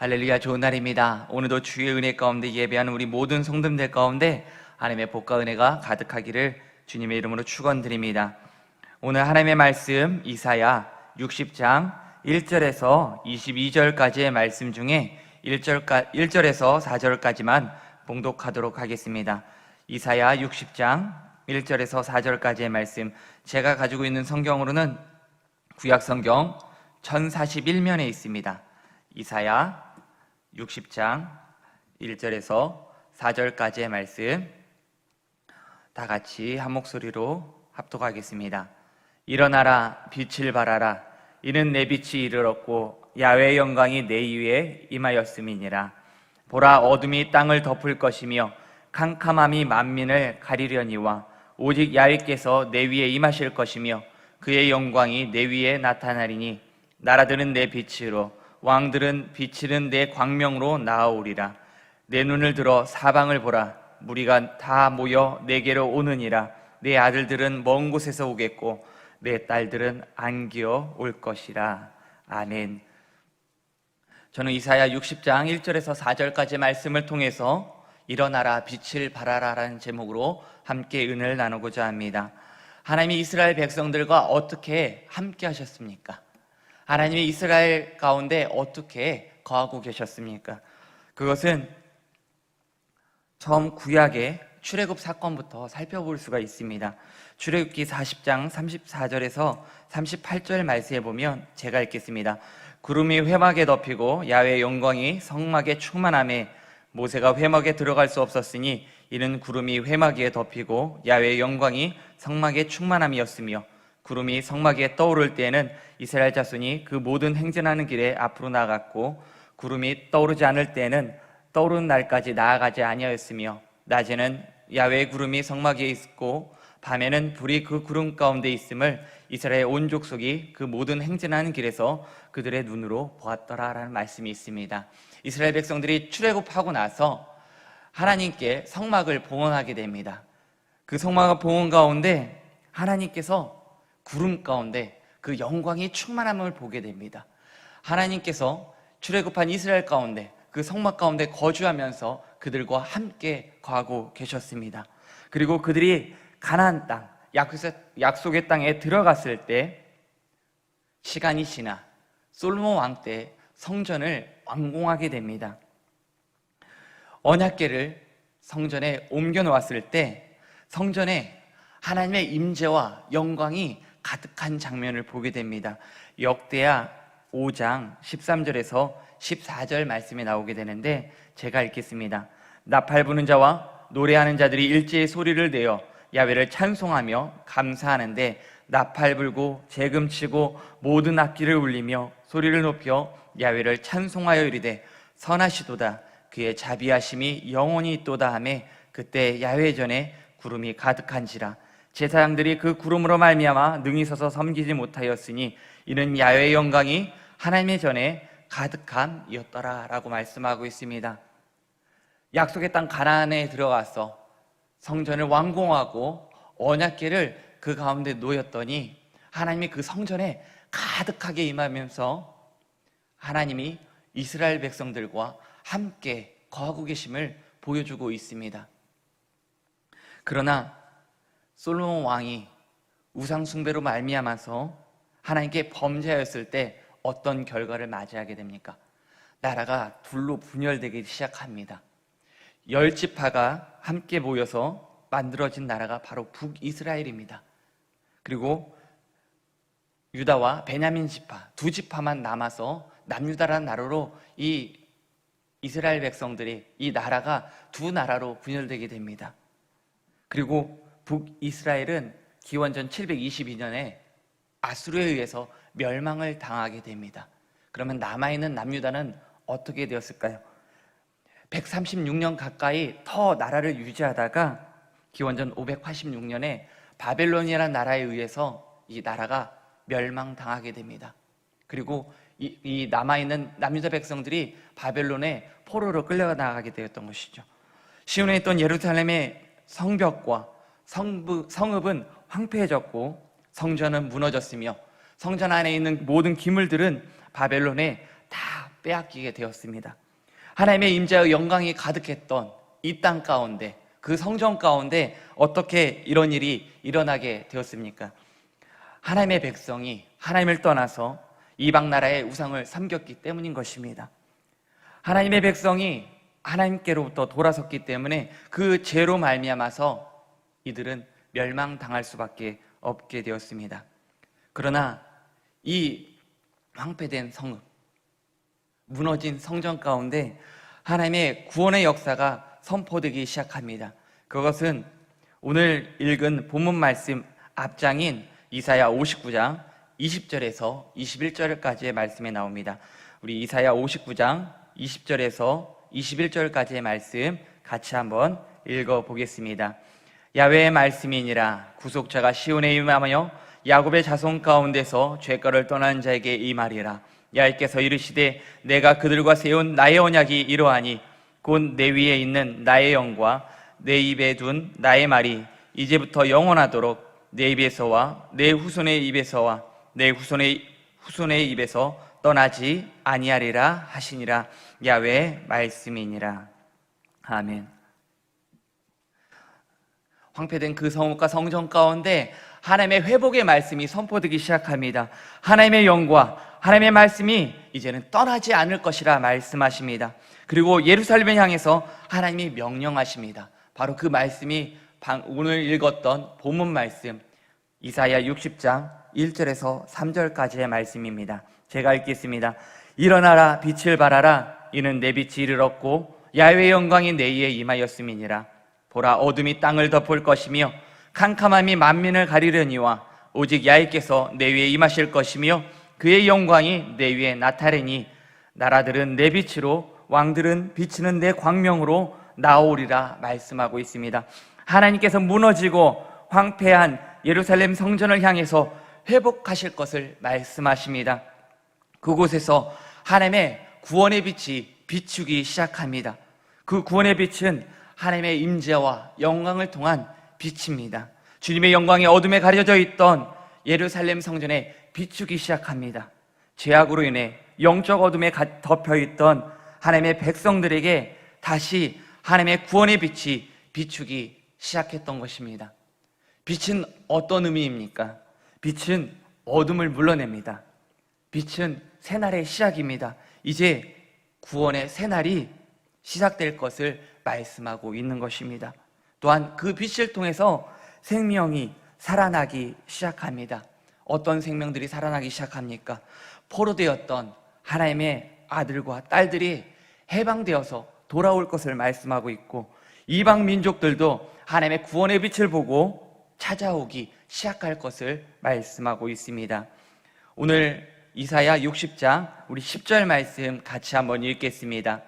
할렐루야, 좋은 날입니다. 오늘도 주의 은혜 가운데 예배하는 우리 모든 성도들 가운데 하나님의 복과 은혜가 가득하기를 주님의 이름으로 축원드립니다. 오늘 하나님의 말씀 이사야 60장 1절에서 22절까지의 말씀 중에 1절에서 4절까지만 봉독하도록 하겠습니다. 이사야 60장 1절에서 4절까지의 말씀, 제가 가지고 있는 성경으로는 구약성경 1041면에 있습니다. 이사야 60장 1절에서 4절까지의 말씀 다 같이 한 목소리로 합독하겠습니다. 일어나라, 빛을 발하라. 이는 내 빛이 이르렀고 야훼의 영광이 내 위에 임하였음이니라. 보라, 어둠이 땅을 덮을 것이며 캄캄함이 만민을 가리려니와 오직 야훼께서 내 위에 임하실 것이며 그의 영광이 내 위에 나타나리니 나라들은 내 빛으로 왕들은 비치는 내 광명으로 나아오리라. 내 눈을 들어 사방을 보라. 무리가 다 모여 내게로 오느니라. 내 아들들은 먼 곳에서 오겠고 내 딸들은 안기어 올 것이라. 아멘. 저는 이사야 60장 1절에서 4절까지 말씀을 통해서 일어나라, 빛을 발하라 라는 제목으로 함께 은혜를 나누고자 합니다. 하나님이 이스라엘 백성들과 어떻게 함께 하셨습니까? 하나님이 이스라엘 가운데 어떻게 거하고 계셨습니까? 그것은 처음 구약의 출애굽 사건부터 살펴볼 수가 있습니다. 출애굽기 40장 34절에서 38절 말씀에 보면 제가 읽겠습니다. 구름이 회막에 덮이고 야훼의 영광이 성막에 충만하매 모세가 회막에 들어갈 수 없었으니 이는 구름이 회막 위에 덮이고 야훼의 영광이 성막에 충만함이었으며 구름이 성막 위에 떠오를 때에는 이스라엘 자손이 그 모든 행진하는 길에 앞으로 나아갔고 구름이 떠오르지 않을 때에는 떠오르는 날까지 나아가지 아니하였으며 낮에는 야훼의 구름이 성막 위에 있고 밤에는 불이 그 구름 가운데 있음을 이스라엘 온 족속이 그 모든 행진하는 길에서 그들의 눈으로 보았더라라는 말씀이 있습니다. 이스라엘 백성들이 출애굽하고 나서 하나님께 성막을 봉헌하게 됩니다. 그 성막 봉헌 가운데 하나님께서 구름 가운데 그 영광이 충만함을 보게 됩니다. 하나님께서 출애굽한 이스라엘 가운데 그 성막 가운데 거주하면서 그들과 함께 거하고 계셨습니다. 그리고 그들이 가나안 땅, 약속의 땅에 들어갔을 때 시간이 지나 솔로몬 왕 때 성전을 완공하게 됩니다. 언약궤를 성전에 옮겨 놓았을 때 성전에 하나님의 임재와 영광이 가득한 장면을 보게 됩니다. 역대하 5장 13절에서 14절 말씀이 나오게 되는데 제가 읽겠습니다. 나팔 부는 자와 노래하는 자들이 일제히 소리를 내어 야훼를 찬송하며 감사하는데 나팔 불고 재금 치고 모든 악기를 울리며 소리를 높여 야훼를 찬송하여 이르되 선하시도다. 그의 자비하심이 영원히 있도다 하매 그때 야훼 전에 구름이 가득한지라. 제사장들이 그 구름으로 말미암아 능히 서서 섬기지 못하였으니 이는 야훼의 영광이 하나님의 전에 가득함이었더라 라고 말씀하고 있습니다. 약속의 땅 가나안에 들어가서 성전을 완공하고 언약궤를 그 가운데 놓였더니 하나님이 그 성전에 가득하게 임하면서 하나님이 이스라엘 백성들과 함께 거하고 계심을 보여주고 있습니다. 그러나 솔로몬 왕이 우상 숭배로 말미암아서 하나님께 범죄하였을 때 어떤 결과를 맞이하게 됩니까? 나라가 둘로 분열되기 시작합니다. 10지파가 함께 모여서 만들어진 나라가 바로 북이스라엘입니다. 그리고 유다와 베냐민 지파, 두 지파만 남아서 남유다라는 나라로 이 이스라엘 백성들이 이 나라가 두 나라로 분열되게 됩니다. 그리고 북이스라엘은 기원전 722년에 아수르에 의해서 멸망을 당하게 됩니다. 그러면 남아있는 남유다는 어떻게 되었을까요? 136년 가까이 더 나라를 유지하다가 기원전 586년에 바벨론이라는 나라에 의해서 이 나라가 멸망당하게 됩니다. 그리고 이 남아있는 남유다 백성들이 바벨론에 포로로 끌려나가게 되었던 것이죠. 시온에 있던 예루살렘의 성벽과 성읍은 황폐해졌고 성전은 무너졌으며 성전 안에 있는 모든 기물들은 바벨론에 다 빼앗기게 되었습니다. 하나님의 임재의 영광이 가득했던 이 땅 가운데, 그 성전 가운데 어떻게 이런 일이 일어나게 되었습니까? 하나님의 백성이 하나님을 떠나서 이방 나라의 우상을 섬겼기 때문인 것입니다. 하나님의 백성이 하나님께로부터 돌아섰기 때문에 그 죄로 말미암아서 이들은 멸망당할 수밖에 없게 되었습니다. 그러나 이 황폐된 성읍, 무너진 성전 가운데 하나님의 구원의 역사가 선포되기 시작합니다. 그것은 오늘 읽은 본문 말씀 앞장인 이사야 59장 20절에서 21절까지의 말씀에 나옵니다. 우리 이사야 59장 20절에서 21절까지의 말씀 같이 한번 읽어보겠습니다. 야훼의 말씀이니라. 구속자가 시온에 임하며 야곱의 자손 가운데서 죄가를 떠난 자에게 임하리라. 여호와께서 이르시되 내가 그들과 세운 나의 언약이 이러하니 곧 내 위에 있는 나의 영과 내 입에 둔 나의 말이 이제부터 영원하도록 내 입에서와 내 후손의 입에서와 내 후손의 입에서 떠나지 아니하리라 하시니라. 야훼의 말씀이니라. 아멘. 황폐된 그 성읍과 성전 가운데 하나님의 회복의 말씀이 선포되기 시작합니다. 하나님의 영과 하나님의 말씀이 이제는 떠나지 않을 것이라 말씀하십니다. 그리고 예루살렘을 향해서 하나님이 명령하십니다. 바로 그 말씀이 오늘 읽었던 본문 말씀 이사야 60장 1절에서 3절까지의 말씀입니다. 제가 읽겠습니다. 일어나라, 빛을 발하라. 이는 내 빛이 이르렀고 야훼의 영광이 내 위에 임하였음이니라. 보라, 어둠이 땅을 덮을 것이며 캄캄함이 만민을 가리려니와 오직 야훼께서 내 위에 임하실 것이며 그의 영광이 내 위에 나타내니 나라들은 내 빛으로 왕들은 비치는 내 광명으로 나오리라 말씀하고 있습니다. 하나님께서 무너지고 황폐한 예루살렘 성전을 향해서 회복하실 것을 말씀하십니다. 그곳에서 하나님의 구원의 빛이 비추기 시작합니다. 그 구원의 빛은 하나님의 임재와 영광을 통한 빛입니다. 주님의 영광이 어둠에 가려져 있던 예루살렘 성전에 비추기 시작합니다. 죄악으로 인해 영적 어둠에 덮여있던 하나님의 백성들에게 다시 하나님의 구원의 빛이 비추기 시작했던 것입니다. 빛은 어떤 의미입니까? 빛은 어둠을 물러냅니다. 빛은 새날의 시작입니다. 이제 구원의 새날이 시작될 것을 말씀하고 있는 것입니다. 또한 그 빛을 통해서 생명이 살아나기 시작합니다. 어떤 생명들이 살아나기 시작합니까? 포로되었던 하나님의 아들과 딸들이 해방되어서 돌아올 것을 말씀하고 있고, 이방 민족들도 하나님의 구원의 빛을 보고 찾아오기 시작할 것을 말씀하고 있습니다. 오늘 이사야 60장 우리 10절 말씀 같이 한번 읽겠습니다.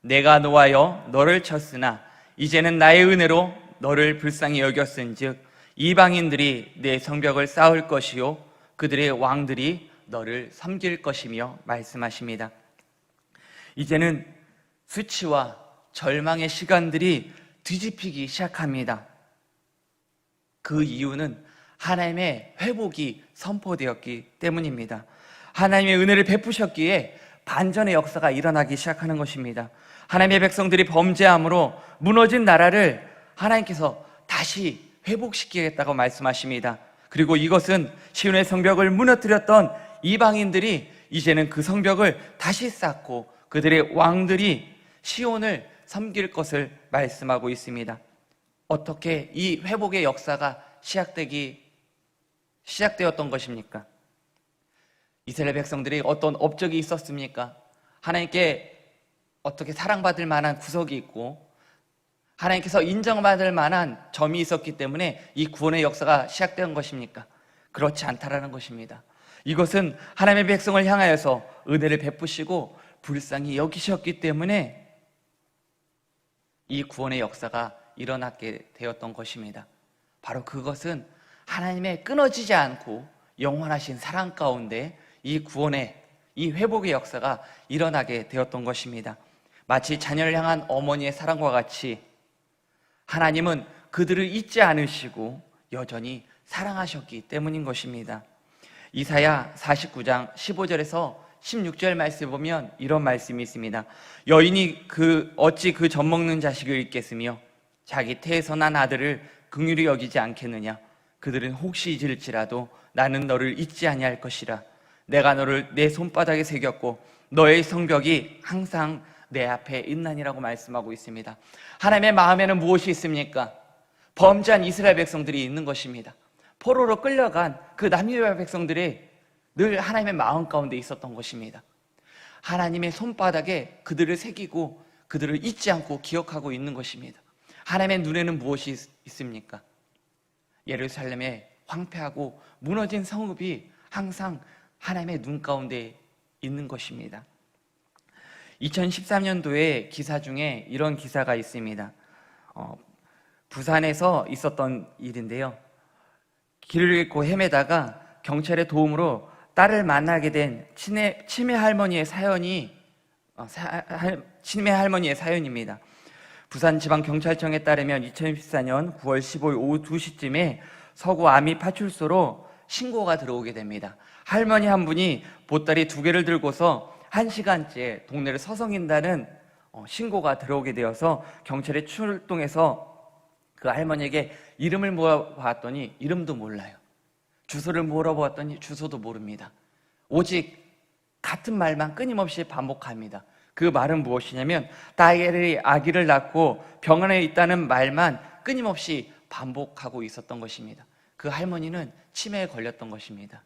내가 노하여 너를 쳤으나 이제는 나의 은혜로 너를 불쌍히 여겼은즉 이방인들이 내 성벽을 쌓을 것이요 그들의 왕들이 너를 섬길 것이며 말씀하십니다. 이제는 수치와 절망의 시간들이 뒤집히기 시작합니다. 그 이유는 하나님의 회복이 선포되었기 때문입니다. 하나님의 은혜를 베푸셨기에 반전의 역사가 일어나기 시작하는 것입니다. 하나님의 백성들이 범죄함으로 무너진 나라를 하나님께서 다시 회복시키겠다고 말씀하십니다. 그리고 이것은 시온의 성벽을 무너뜨렸던 이방인들이 이제는 그 성벽을 다시 쌓고 그들의 왕들이 시온을 섬길 것을 말씀하고 있습니다. 어떻게 이 회복의 역사가 시작되었던 것입니까? 이스라엘 백성들이 어떤 업적이 있었습니까? 하나님께 어떻게 사랑받을 만한 구석이 있고 하나님께서 인정받을 만한 점이 있었기 때문에 이 구원의 역사가 시작된 것입니까? 그렇지 않다라는 것입니다. 이것은 하나님의 백성을 향하여서 은혜를 베푸시고 불쌍히 여기셨기 때문에 이 구원의 역사가 일어나게 되었던 것입니다. 바로 그것은 하나님의 끊어지지 않고 영원하신 사랑 가운데 이 구원의, 이 회복의 역사가 일어나게 되었던 것입니다. 마치 자녀를 향한 어머니의 사랑과 같이 하나님은 그들을 잊지 않으시고 여전히 사랑하셨기 때문인 것입니다. 이사야 49장 15절에서 16절 말씀 보면 이런 말씀이 있습니다. 여인이 어찌 그 젖먹는 자식을 잊겠으며 자기 태에서 난 아들을 긍휼히 여기지 않겠느냐. 그들은 혹시 잊을지라도 나는 너를 잊지 아니할 것이라. 내가 너를 내 손바닥에 새겼고 너의 성벽이 항상 내 앞에 있나니라고 말씀하고 있습니다. 하나님의 마음에는 무엇이 있습니까? 범죄한 이스라엘 백성들이 있는 것입니다. 포로로 끌려간 그 남유다 백성들이 늘 하나님의 마음 가운데 있었던 것입니다. 하나님의 손바닥에 그들을 새기고 그들을 잊지 않고 기억하고 있는 것입니다. 하나님의 눈에는 무엇이 있습니까? 예루살렘의 황폐하고 무너진 성읍이 항상 하나님의 눈 가운데 있는 것입니다. 2013년도에 기사 중에 이런 기사가 있습니다. 부산에서 있었던 일인데요. 길을 잃고 헤매다가 경찰의 도움으로 딸을 만나게 된 치매 할머니의 사연입니다. 부산지방경찰청에 따르면 2014년 9월 15일 오후 2시쯤에 서구 아미 파출소로 신고가 들어오게 됩니다. 할머니 한 분이 보따리 2개를 들고서 1시간째 동네를 서성인다는 신고가 들어오게 되어서 경찰이 출동해서 그 할머니에게 이름을 물어봤더니 이름도 몰라요. 주소를 물어보았더니 주소도 모릅니다. 오직 같은 말만 끊임없이 반복합니다. 그 말은 무엇이냐면 딸이 아기를 낳고 병원에 있다는 말만 끊임없이 반복하고 있었던 것입니다. 그 할머니는 치매에 걸렸던 것입니다.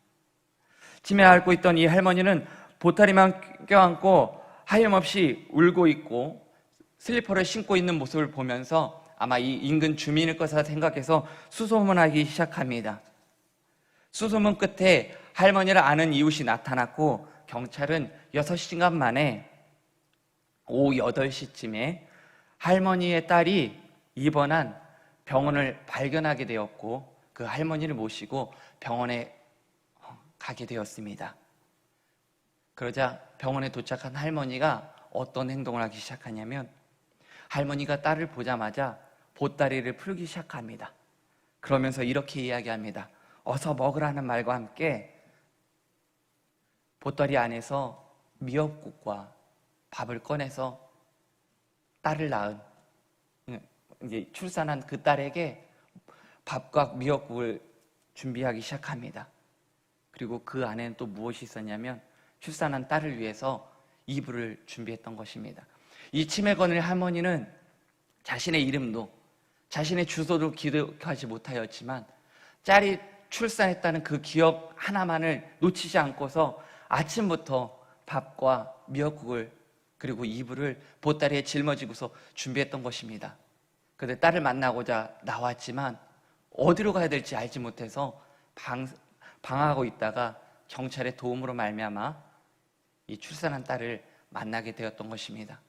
치매에 앓고 있던 이 할머니는 보따리만 껴안고 하염없이 울고 있고 슬리퍼를 신고 있는 모습을 보면서 아마 이 인근 주민일 것이라 생각해서 수소문하기 시작합니다. 수소문 끝에 할머니를 아는 이웃이 나타났고 경찰은 6시간 만에 오후 8시쯤에 할머니의 딸이 입원한 병원을 발견하게 되었고 그 할머니를 모시고 병원에 가게 되었습니다. 그러자 병원에 도착한 할머니가 어떤 행동을 하기 시작하냐면 할머니가 딸을 보자마자 보따리를 풀기 시작합니다. 그러면서 이렇게 이야기합니다. 어서 먹으라는 말과 함께 보따리 안에서 미역국과 밥을 꺼내서 딸을 낳은 이제 출산한 그 딸에게 밥과 미역국을 준비하기 시작합니다. 그리고 그 안에는 또 무엇이 있었냐면 출산한 딸을 위해서 이불을 준비했던 것입니다. 이 치매 걸린 할머니는 자신의 이름도 자신의 주소도 기억하지 못하였지만 딸이 출산했다는 그 기억 하나만을 놓치지 않고서 아침부터 밥과 미역국을 그리고 이불을 보따리에 짊어지고서 준비했던 것입니다. 그런데 딸을 만나고자 나왔지만 어디로 가야 될지 알지 못해서 방황하고 있다가 경찰의 도움으로 말미암아 이 출산한 딸을 만나게 되었던 것입니다.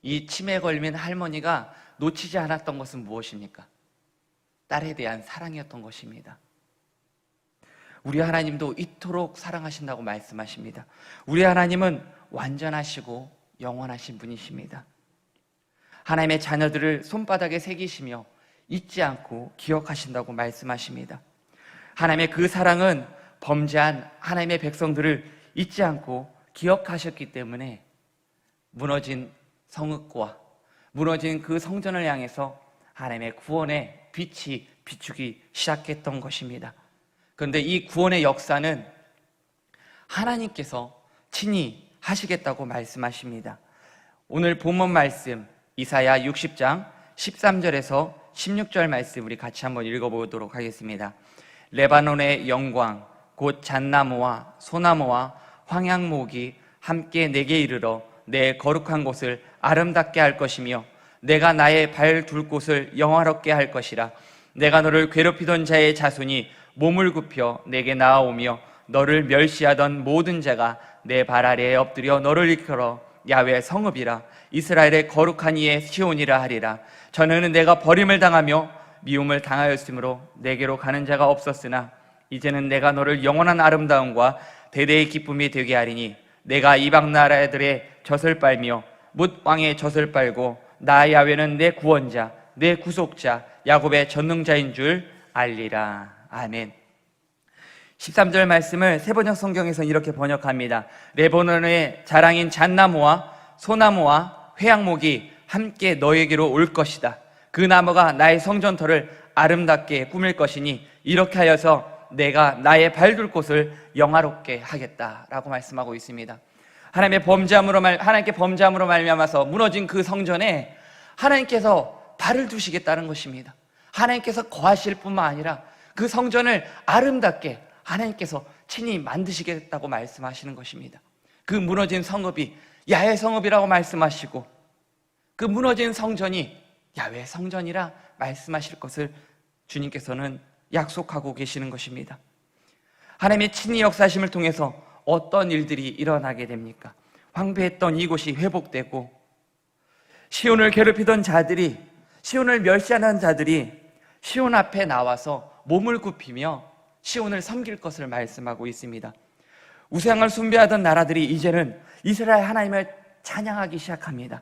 이 치매에 걸린 할머니가 놓치지 않았던 것은 무엇입니까? 딸에 대한 사랑이었던 것입니다. 우리 하나님도 이토록 사랑하신다고 말씀하십니다. 우리 하나님은 완전하시고 영원하신 분이십니다. 하나님의 자녀들을 손바닥에 새기시며 잊지 않고 기억하신다고 말씀하십니다. 하나님의 그 사랑은 범죄한 하나님의 백성들을 잊지 않고 기억하셨기 때문에 무너진 성읍과 무너진 그 성전을 향해서 하나님의 구원의 빛이 비추기 시작했던 것입니다. 그런데 이 구원의 역사는 하나님께서 친히 하시겠다고 말씀하십니다. 오늘 본문 말씀 이사야 60장 13절에서 16절 말씀 우리 같이 한번 읽어보도록 하겠습니다. 레바논의 영광 곧 잣나무와 소나무와 황양목이 함께 내게 이르러 내 거룩한 곳을 아름답게 할 것이며 내가 나의 발 둘 곳을 영화롭게 할 것이라. 내가 너를 괴롭히던 자의 자손이 몸을 굽혀 내게 나아오며 너를 멸시하던 모든 자가 내 발 아래에 엎드려 너를 일컬어 야훼 성읍이라 이스라엘의 거룩한 이의 시온이라 하리라. 전에는 내가 버림을 당하며 미움을 당하였으므로 내게로 가는 자가 없었으나 이제는 내가 너를 영원한 아름다움과 대대의 기쁨이 되게 하리니 내가 이방 나라들의 젖을 빨며 뭇 왕의 젖을 빨고 나 야훼는 내 구원자 내 구속자 야곱의 전능자인 줄 알리라. 아멘. 13절 말씀을 세번역 성경에서는 이렇게 번역합니다. 레바논의 자랑인 잣나무와 소나무와 회양목이 함께 너에게로 올 것이다. 그 나무가 나의 성전터를 아름답게 꾸밀 것이니 이렇게 하여서 내가 나의 발둘 곳을 영화롭게 하겠다라고 말씀하고 있습니다. 하나님께 범죄함으로 말미암아서 무너진 그 성전에 하나님께서 발을 두시겠다는 것입니다. 하나님께서 거하실 뿐만 아니라 그 성전을 아름답게 하나님께서 친히 만드시겠다고 말씀하시는 것입니다. 그 무너진 성읍이 야훼 성읍이라고 말씀하시고 그 무너진 성전이 야훼 성전이라 말씀하실 것을 주님께서는 약속하고 계시는 것입니다. 하나님의 친히 역사하심을 통해서 어떤 일들이 일어나게 됩니까? 황폐했던 이곳이 회복되고 시온을 괴롭히던 자들이, 시온을 멸시하는 자들이 시온 앞에 나와서 몸을 굽히며 시온을 섬길 것을 말씀하고 있습니다. 우상을 숭배하던 나라들이 이제는 이스라엘 하나님을 찬양하기 시작합니다.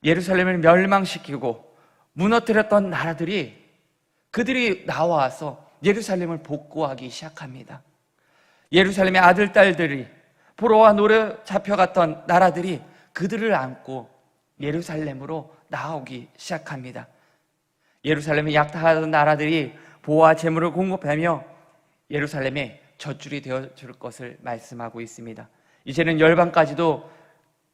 예루살렘을 멸망시키고 무너뜨렸던 나라들이 그들이 나와서 예루살렘을 복구하기 시작합니다. 예루살렘의 아들, 딸들이 포로와 노래 잡혀갔던 나라들이 그들을 안고 예루살렘으로 나오기 시작합니다. 예루살렘에 약탈하던 나라들이 보화 재물을 공급하며 예루살렘에 젖줄이 되어줄 것을 말씀하고 있습니다. 이제는 열방까지도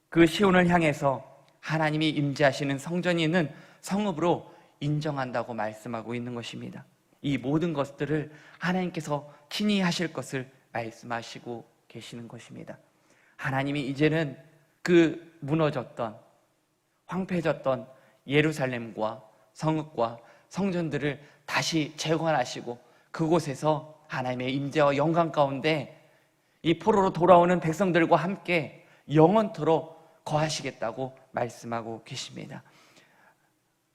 그 시온을 향해서 하나님이 임재하시는 성전이 있는 성읍으로 인정한다고 말씀하고 있는 것입니다. 이 모든 것들을 하나님께서 친히 하실 것을 말씀하시고 계시는 것입니다. 하나님이 이제는 그 무너졌던, 황폐해졌던 예루살렘과 성읍과 성전들을 다시 재건하시고 그곳에서 하나님의 임재와 영광 가운데 이 포로로 돌아오는 백성들과 함께 영원토록 거하시겠다고 말씀하고 계십니다.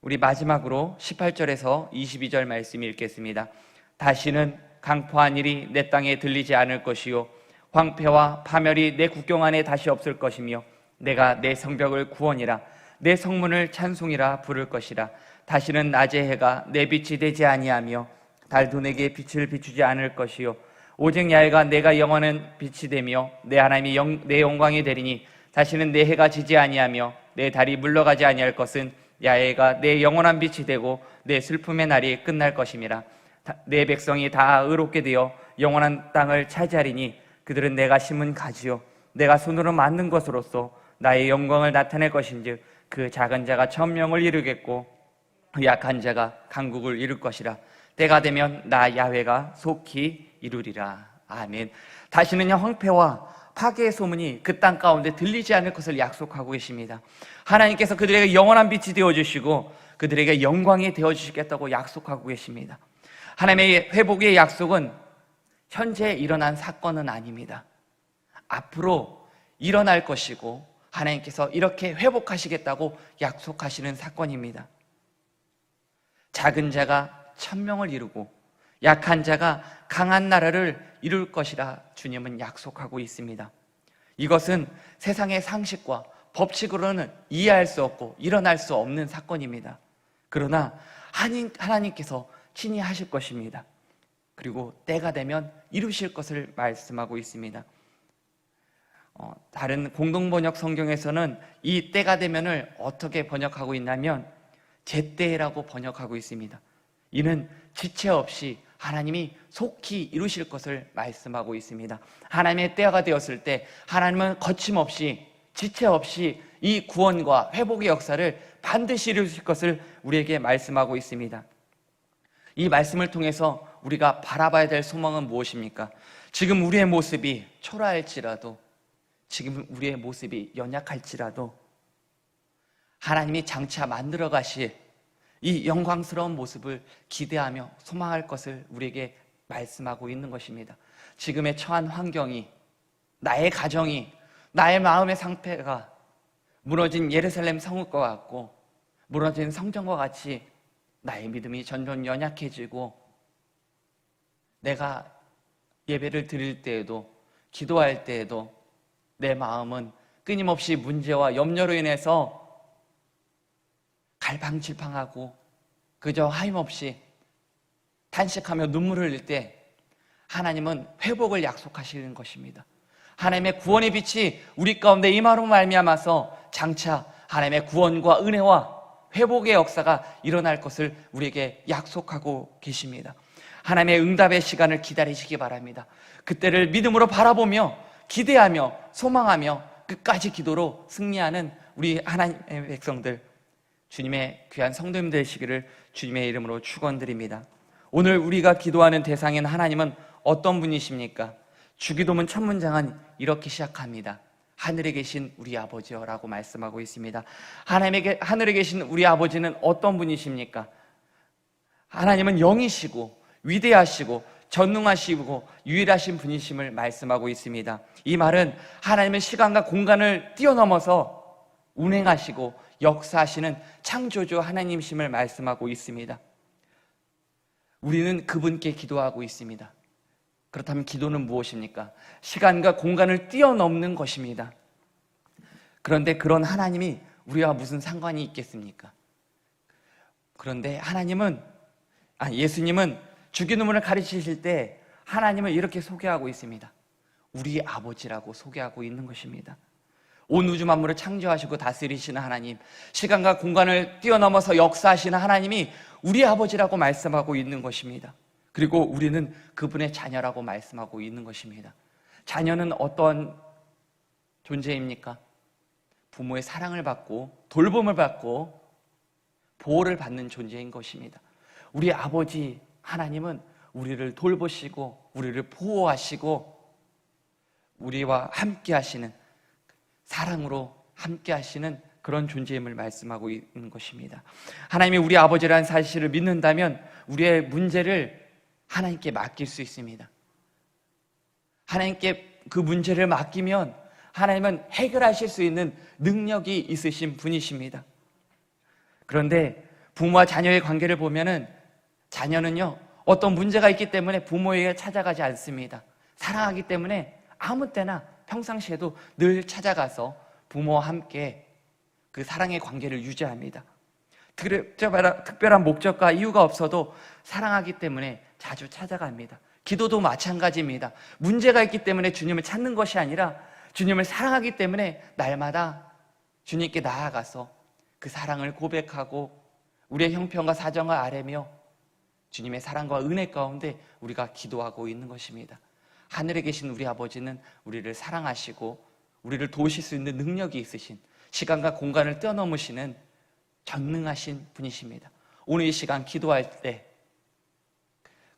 우리 마지막으로 18절에서 22절 말씀 읽겠습니다. 다시는 강포한 일이 내 땅에 들리지 않을 것이요 황폐와 파멸이 내 국경 안에 다시 없을 것이며 내가 내 성벽을 구원이라 내 성문을 찬송이라 부를 것이라. 다시는 낮의 해가 내 빛이 되지 아니하며 달도 내게 빛을 비추지 않을 것이요 오직 야훼가 내가 영원한 빛이 되며 내 하나님이 내 영광이 되리니 다시는 내 해가 지지 아니하며 내 달이 물러가지 아니할 것은 야훼가 내 영원한 빛이 되고 내 슬픔의 날이 끝날 것임이라. 내 백성이 다 의롭게 되어 영원한 땅을 차지하리니 그들은 내가 심은 가지요 내가 손으로 만든 것으로서 나의 영광을 나타낼 것인즉 그 작은 자가 천명을 이루겠고 그 약한 자가 강국을 이룰 것이라. 때가 되면 나 야훼가 속히 이루리라. 아멘. 다시는 황폐와 파괴의 소문이 그 땅 가운데 들리지 않을 것을 약속하고 계십니다. 하나님께서 그들에게 영원한 빛이 되어주시고 그들에게 영광이 되어주시겠다고 약속하고 계십니다. 하나님의 회복의 약속은 현재 일어난 사건은 아닙니다. 앞으로 일어날 것이고 하나님께서 이렇게 회복하시겠다고 약속하시는 사건입니다. 작은 자가 천명을 이루고 약한 자가 강한 나라를 이룰 것이라 주님은 약속하고 있습니다. 이것은 세상의 상식과 법칙으로는 이해할 수 없고 일어날 수 없는 사건입니다. 그러나 하나님께서 친히 하실 것입니다. 그리고 때가 되면 이루실 것을 말씀하고 있습니다. 다른 공동번역 성경에서는 이 때가 되면을 어떻게 번역하고 있냐면 제때라고 번역하고 있습니다. 이는 지체 없이 하나님이 속히 이루실 것을 말씀하고 있습니다. 하나님의 때가 되었을 때 하나님은 거침없이 지체 없이 이 구원과 회복의 역사를 반드시 이루실 것을 우리에게 말씀하고 있습니다. 이 말씀을 통해서 우리가 바라봐야 될 소망은 무엇입니까? 지금 우리의 모습이 초라할지라도, 지금 우리의 모습이 연약할지라도 하나님이 장차 만들어 가실 이 영광스러운 모습을 기대하며 소망할 것을 우리에게 말씀하고 있는 것입니다. 지금의 처한 환경이, 나의 가정이, 나의 마음의 상태가 무너진 예루살렘 성읍과 같고 무너진 성전과 같이 나의 믿음이 점점 연약해지고 내가 예배를 드릴 때에도 기도할 때에도 내 마음은 끊임없이 문제와 염려로 인해서 갈팡질팡하고 그저 하염없이 탄식하며 눈물을 흘릴 때 하나님은 회복을 약속하시는 것입니다. 하나님의 구원의 빛이 우리 가운데 임하로 말미암아서 장차 하나님의 구원과 은혜와 회복의 역사가 일어날 것을 우리에게 약속하고 계십니다. 하나님의 응답의 시간을 기다리시기 바랍니다. 그때를 믿음으로 바라보며 기대하며 소망하며 끝까지 기도로 승리하는 우리 하나님의 백성들, 주님의 귀한 성도님 되시기를 주님의 이름으로 축원드립니다. 오늘 우리가 기도하는 대상인 하나님은 어떤 분이십니까? 주기도문 첫 문장은 이렇게 시작합니다. 하늘에 계신 우리 아버지여 라고 말씀하고 있습니다. 하늘에 계신 우리 아버지는 어떤 분이십니까? 하나님은 영이시고 위대하시고 전능하시고 유일하신 분이심을 말씀하고 있습니다. 이 말은 하나님은 시간과 공간을 뛰어넘어서 운행하시고 역사하시는 창조주 하나님이심을 말씀하고 있습니다. 우리는 그분께 기도하고 있습니다. 그렇다면 기도는 무엇입니까? 시간과 공간을 뛰어넘는 것입니다. 그런데 그런 하나님이 우리와 무슨 상관이 있겠습니까? 그런데 예수님은 주기도문을 가르치실 때 하나님을 이렇게 소개하고 있습니다. 우리 아버지라고 소개하고 있는 것입니다. 온 우주 만물을 창조하시고 다스리시는 하나님, 시간과 공간을 뛰어넘어서 역사하시는 하나님이 우리 아버지라고 말씀하고 있는 것입니다. 그리고 우리는 그분의 자녀라고 말씀하고 있는 것입니다. 자녀는 어떤 존재입니까? 부모의 사랑을 받고 돌봄을 받고 보호를 받는 존재인 것입니다. 우리 아버지 하나님은 우리를 돌보시고 우리를 보호하시고 우리와 함께 하시는, 사랑으로 함께 하시는 그런 존재임을 말씀하고 있는 것입니다. 하나님이 우리 아버지라는 사실을 믿는다면 우리의 문제를 하나님께 맡길 수 있습니다. 하나님께 그 문제를 맡기면 하나님은 해결하실 수 있는 능력이 있으신 분이십니다. 그런데 부모와 자녀의 관계를 보면은 자녀는요, 어떤 문제가 있기 때문에 부모에게 찾아가지 않습니다. 사랑하기 때문에 아무 때나 평상시에도 늘 찾아가서 부모와 함께 그 사랑의 관계를 유지합니다. 특별한 목적과 이유가 없어도 사랑하기 때문에 자주 찾아갑니다. 기도도 마찬가지입니다. 문제가 있기 때문에 주님을 찾는 것이 아니라 주님을 사랑하기 때문에 날마다 주님께 나아가서 그 사랑을 고백하고 우리의 형편과 사정을 아뢰며 주님의 사랑과 은혜 가운데 우리가 기도하고 있는 것입니다. 하늘에 계신 우리 아버지는 우리를 사랑하시고 우리를 도우실 수 있는 능력이 있으신, 시간과 공간을 뛰어넘으시는 전능하신 분이십니다. 오늘 이 시간 기도할 때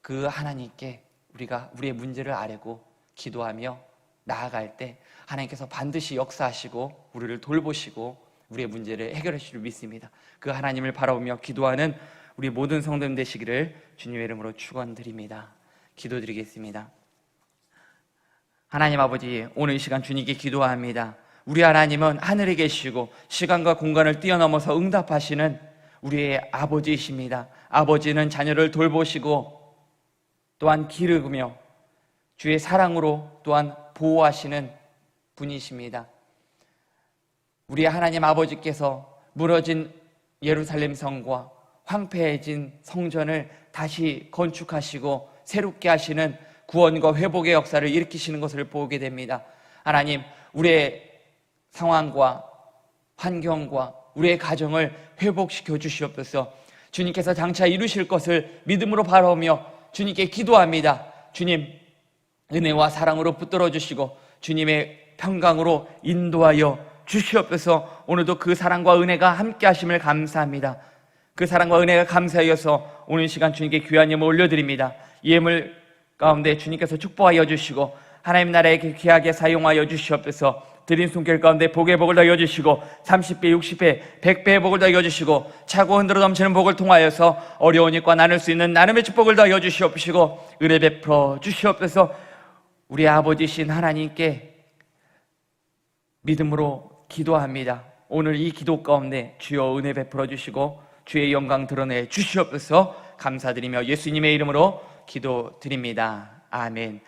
그 하나님께 우리가 우리의 문제를 아뢰고 기도하며 나아갈 때 하나님께서 반드시 역사하시고 우리를 돌보시고 우리의 문제를 해결해 주실 줄 믿습니다. 그 하나님을 바라보며 기도하는 우리 모든 성도님 되시기를 주님의 이름으로 축원드립니다. 기도드리겠습니다. 하나님 아버지, 오늘 이 시간 주님께 기도합니다. 우리 하나님은 하늘에 계시고 시간과 공간을 뛰어넘어서 응답하시는 우리의 아버지이십니다. 아버지는 자녀를 돌보시고 또한 기르며 주의 사랑으로 또한 보호하시는 분이십니다. 우리 하나님 아버지께서 무너진 예루살렘 성과 황폐해진 성전을 다시 건축하시고 새롭게 하시는 구원과 회복의 역사를 일으키시는 것을 보게 됩니다. 하나님, 우리의 상황과 환경과 우리의 가정을 회복시켜 주시옵소서. 주님께서 장차 이루실 것을 믿음으로 바라보며 주님께 기도합니다. 주님, 은혜와 사랑으로 붙들어 주시고 주님의 평강으로 인도하여 주시옵소서. 오늘도 그 사랑과 은혜가 함께 하심을 감사합니다. 그 사랑과 은혜가 감사하여서 오늘 시간 주님께 귀한 예물 올려드립니다. 예물 가운데 주님께서 축복하여 주시고 하나님 나라에 귀하게 사용하여 주시옵소서. 드린 손길 가운데 복의 복을 더하여 주시고 30배, 60배, 100배의 복을 더하여 주시고 차고 흔들어 넘치는 복을 통하여서 어려운 일과 나눌 수 있는 나눔의 축복을 더하여 주시옵시고 은혜 베풀어 주시옵소서. 우리 아버지신 하나님께 믿음으로 기도합니다. 오늘 이 기도 가운데 주여 은혜 베풀어 주시고 주의 영광 드러내 주시옵소서. 감사드리며 예수님의 이름으로 기도드립니다. 아멘.